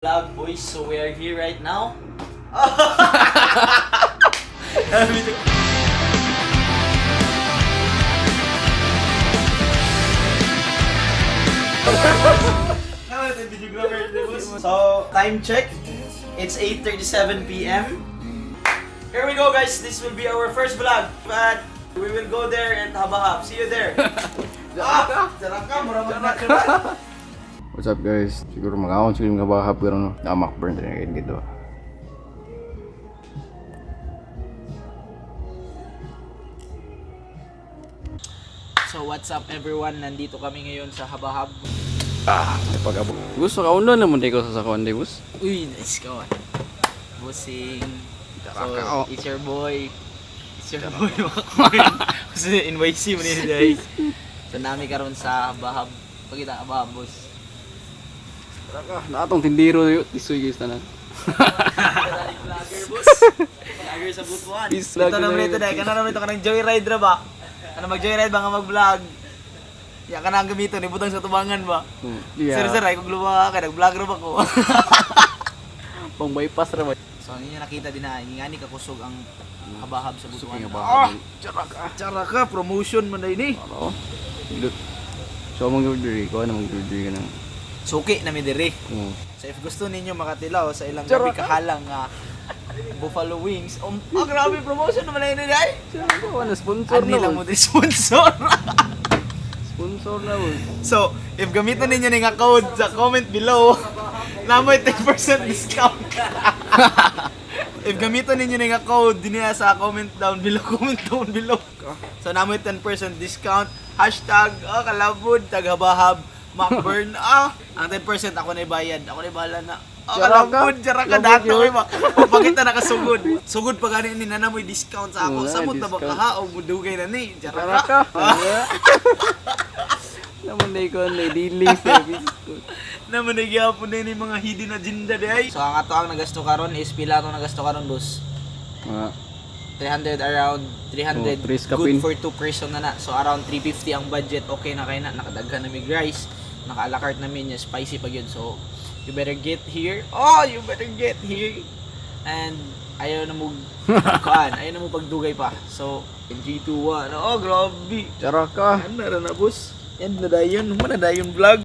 Vlog boys, so we are here right now. So, time check. It's 8:37 p.m. Here we go guys, this will be our first vlog. But we will go there and habahab. See you there. What's up guys? Siguro mag-akon siguro mga bahap pero no, namakburn din kayo dito. So what's up everyone? Nandito kami ngayon sa Habahab. May pag-abo. Gusto ka uno naman di ko sa sakon di bus. Uy, nice ka. Bossing. So, Taraka, oh. it's your boy. It's your boy, Makburn. Kasi NYC mo nila guys. So nami karon sa Habahab. Pagkita Habahab, boss. Taraka, natong tindiro yo tisoy guys tanan. Vlogger, boss. Vlogger sa Butuan. Ito naman ito dahil. Kana naman ito ka ng joyride ra ba? Ano mag-joyride ba nga mag-vlog? Ya ka na ang gamiton, ibutang sa tubangan ba? Yeah. Sir, ay kung luwa ka, nag-vlog ra ba ko? Pang bypass ra ba? So, ang inyo nakita din na, ingani kakusog ang Habahab sa Butuan. Suking bahap. Charaka, promotion man na ini. Ano? Bilot. So mong diri ko na mag-diri ka nang. Suki na mi diri. So if gusto ninyo makatilaw sa ilang gabi kahalang Buffalo Wings, grabe promotion naman na ini dai. Ano na sponsor Ani lang na. mo din sponsor. Sponsor na bus. So, if gamiton ninyo ning code sa comment below, namoy 10% discount. If gamiton ninyo ning code dinha sa comment down below. So, namoy 10% discount. Hashtag kalabod taghabahab Makburn. Ang 10% ako na ibayad. Ako na ibahala na. Kalabod, jaraka dato kay ba. Pagkita nakasugod. Sugod pa gani ni nanamoy discount sa ako. Samot na ba kaha o mudugay na ni. Jaraka. Naman na ikaw na daily service ko. Naman nagyapon na ni mga hidden agenda day. So ang ato ang nagasto karon is pila to nagasto karon boss. Mga 300 around 300 tres good kapin. for 2 person na. So around 350 ang budget. Okay na kay na nakadaghan na mig rice. Naka-a la carte namin yung spicy pa yun. So you better get here. You better get here. And ayaw na mo ayaw na mo pagdugay pa. So in 3, 2, 1. Grabe. Charaka. Ano na boss? Yan na dayon. Mana dayon vlog.